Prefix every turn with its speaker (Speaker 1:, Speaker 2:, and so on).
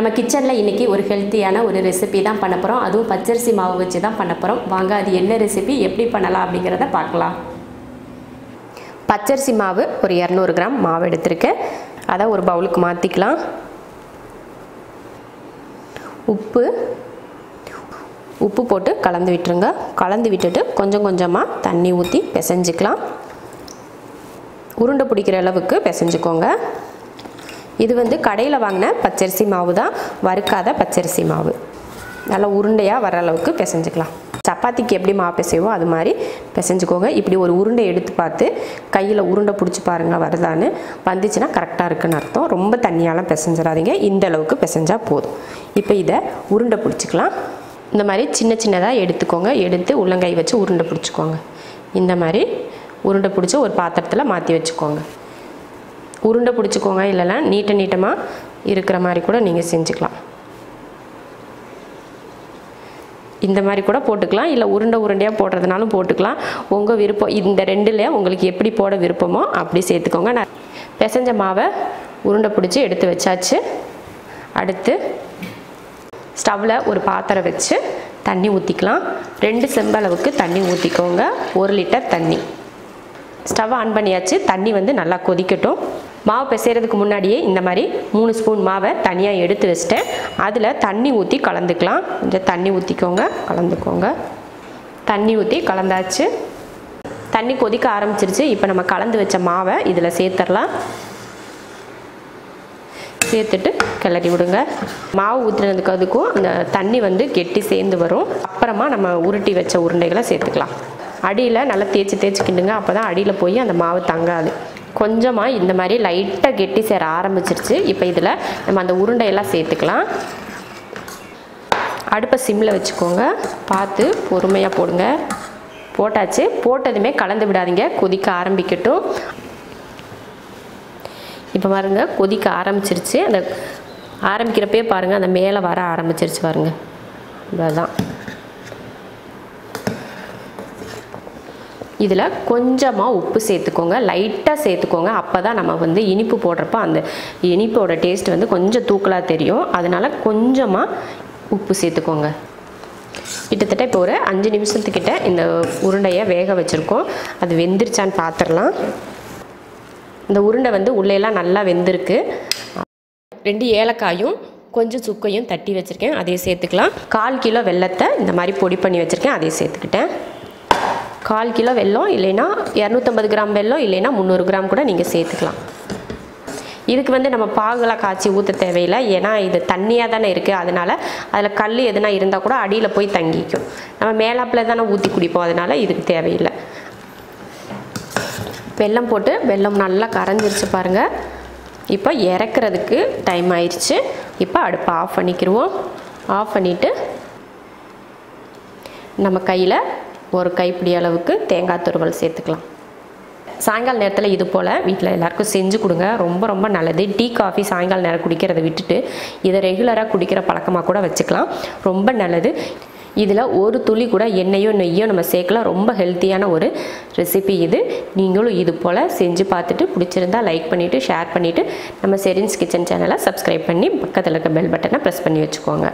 Speaker 1: நம்ம கிச்சனில் இன்றைக்கி ஒரு ஹெல்த்தியான ஒரு ரெசிபி தான் பண்ண போகிறோம். அதுவும் பச்சரிசி மாவு வச்சு தான் பண்ண போகிறோம். வாங்க அது என்ன ரெசிபி எப்படி பண்ணலாம் அப்படிங்கிறத பார்க்கலாம். பச்சரிசி மாவு ஒரு 200 கிராம் மாவு எடுத்திருக்கேன். அதை ஒரு பவுலுக்கு மாற்றிக்கலாம். உப்பு போட்டு கலந்து விட்டுருங்க. கலந்து விட்டுட்டு கொஞ்சம் கொஞ்சமாக தண்ணி ஊற்றி பிசைஞ்சிக்கலாம். உருண்டை பிடிக்கிற அளவுக்கு பிசைஞ்சுக்கோங்க. இது வந்து கடையில் வாங்கின பச்சரிசி மாவு தான், வறுக்காத பச்சரிசி மாவு. நல்லா உருண்டையாக வர அளவுக்கு பிசைஞ்சிக்கலாம். சப்பாத்திக்கு எப்படி மாவு பிசைவோ அது மாதிரி பிசைஞ்சுக்கோங்க. இப்படி ஒரு உருண்டை எடுத்து பார்த்து கையில் உருண்டை பிடிச்சி பாருங்கள், வருதான்னு. வந்துச்சுன்னா கரெக்டாக இருக்குன்னு அர்த்தம். ரொம்ப தண்ணியாலாம் பிசைஞ்சிடாதீங்க, இந்த அளவுக்கு பிசைஞ்சால் போதும். இப்போ இதை உருண்டை பிடிச்சிக்கலாம். இந்த மாதிரி சின்ன சின்னதாக எடுத்துக்கோங்க. எடுத்து உள்ளங்கை வச்சு உருண்டை பிடிச்சிக்கோங்க. இந்த மாதிரி உருண்டை பிடிச்சி ஒரு பாத்திரத்தில் மாற்றி வச்சுக்கோங்க. உருண்டை பிடிச்சிக்கோங்க, இல்லைன்னா நீட்டமாக இருக்கிற மாதிரி கூட நீங்கள் செஞ்சுக்கலாம். இந்த மாதிரி கூட போட்டுக்கலாம், இல்லை உருண்டையாக போடுறதுனாலும் போட்டுக்கலாம். உங்கள் விருப்பம். இந்த ரெண்டில் உங்களுக்கு எப்படி போட விருப்பமோ அப்படி சேர்த்துக்கோங்க. நான் பிசைஞ்ச மாவை உருண்டை பிடிச்சி எடுத்து வச்சாச்சு. அடுத்து ஸ்டவ்வில் ஒரு பாத்திரம் வச்சு தண்ணி ஊற்றிக்கலாம். 2 செம்பளவுக்கு தண்ணி ஊற்றிக்கோங்க. 1 லிட்டர் தண்ணி. ஸ்டவ் ஆன் பண்ணியாச்சு. தண்ணி வந்து நல்லா கொதிக்கட்டும். மாவு பிசைகிறதுக்கு முன்னாடியே இந்த மாதிரி 3 ஸ்பூன் மாவை தனியாக எடுத்து வச்சிட்டேன். அதில் தண்ணி ஊற்றி கலந்துக்கலாம். கொஞ்சம் தண்ணி ஊற்றிக்கோங்க, கலந்துக்கோங்க. தண்ணி ஊற்றி கலந்தாச்சு. தண்ணி கொதிக்க ஆரம்பிச்சிருச்சு. இப்போ நம்ம கலந்து வச்ச மாவை இதில் சேர்த்துடலாம். சேர்த்துட்டு கிளறி விடுங்க. மாவு ஊற்றுனதுக்கு அதுக்கும் அந்த தண்ணி வந்து கெட்டி சேர்ந்து வரும். அப்புறமா நம்ம உருட்டி வச்ச உருண்டைகளை சேர்த்துக்கலாம். அடியில் நல்லா தேய்ச்சி கிண்டுங்க. அப்போ தான் அடியில் போய் அந்த மாவு தங்காது. கொஞ்சமாக இந்த மாதிரி லைட்டாக கெட்டி சேர ஆரம்பிச்சிருச்சு. இப்போ இதில் நம்ம அந்த உருண்டையெல்லாம் சேர்த்துக்கலாம். அடுப்பை சிம்மில் வச்சுக்கோங்க. பார்த்து பொறுமையாக போடுங்க. போட்டாச்சு. போட்டதுமே கலந்து விடாதீங்க, கொதிக்க ஆரம்பிக்கட்டும். இப்போ பாருங்க, கொதிக்க ஆரம்பிச்சிருச்சு. அந்த ஆரம்பிக்கிறப்பே பாருங்கள், அந்த மேலே வர ஆரம்பிச்சிருச்சு பாருங்கள். இதுதான். இதில் கொஞ்சமாக உப்பு சேர்த்துக்கோங்க, லைட்டாக சேர்த்துக்கோங்க. அப்போ தான் நம்ம வந்து இனிப்பு போடுறப்ப அந்த இனிப்போட டேஸ்ட் வந்து கொஞ்சம் தூக்கலாக தெரியும். அதனால் கொஞ்சமாக உப்பு சேர்த்துக்கோங்க. கிட்டத்தட்ட இப்போ ஒரு 5 நிமிஷத்துக்கிட்ட இந்த உருண்டையை வேக வச்சுருக்கோம். அது வெந்துருச்சான்னு பார்த்துடலாம். இந்த உருண்டை வந்து உள்ளேலாம் நல்லா வெந்திருக்கு. 2 ஏலக்காயும் கொஞ்சம் சுக்கையும் தட்டி வச்சுருக்கேன், அதையும் சேர்த்துக்கலாம். 1/4 கிலோ வெல்லத்தை இந்த மாதிரி பொடி பண்ணி வச்சுருக்கேன், அதையும் சேர்த்துக்கிட்டேன். 1/4 கிலோ வெல்லம், இல்லைன்னா 250 கிராம் வெல்லம், இல்லைன்னா 300 கிராம் கூட நீங்கள் சேர்த்துக்கலாம். இதுக்கு வந்து நம்ம பாகெல்லாம் காய்ச்சி ஊற்ற தேவையில்லை. ஏன்னா இது தண்ணியாக தானே இருக்குது. அதனால் அதில் கல் எதுனா இருந்தால் கூட அடியில் போய் தங்கிக்கும். நம்ம மேலாப்பில் தானே ஊற்றி குடிப்போம், அதனால் இதுக்கு தேவையில்லை. வெல்லம் போட்டு வெல்லம் நல்லா கரைஞ்சிருச்சு பாருங்கள். இப்போ இறக்குறதுக்கு டைம் ஆயிடுச்சு. இப்போ அடுப்பை ஆஃப் பண்ணிக்கிடுவோம். ஆஃப் பண்ணிவிட்டு நம்ம கையில் ஒரு கைப்பிடி அளவுக்கு தேங்காய் துருவல் சேர்த்துக்கலாம். சாயங்கால நேரத்தில் இது போல் வீட்டில் எல்லாருக்கும் செஞ்சு கொடுங்க. ரொம்ப ரொம்ப நல்லது. டீ காஃபி சாயங்கால நேரம் குடிக்கிறத விட்டுட்டு இதை ரெகுலராக குடிக்கிற பழக்கமாக கூட வச்சுக்கலாம். ரொம்ப நல்லது. இதில் ஒரு துளி கூட எண்ணெயோ நெய்யோ நம்ம சேர்க்கலாம். ரொம்ப ஹெல்த்தியான ஒரு ரெசிபி இது. நீங்களும் இது போல் செஞ்சு பார்த்துட்டு பிடிச்சிருந்தால் லைக் பண்ணிவிட்டு ஷேர் பண்ணிவிட்டு நம்ம ஷெரின்ஸ் கிச்சன் சேனலை சப்ஸ்கிரைப் பண்ணி பக்கத்தில் இருக்க பெல் பட்டனை ப்ரெஸ் பண்ணி வச்சுக்கோங்க.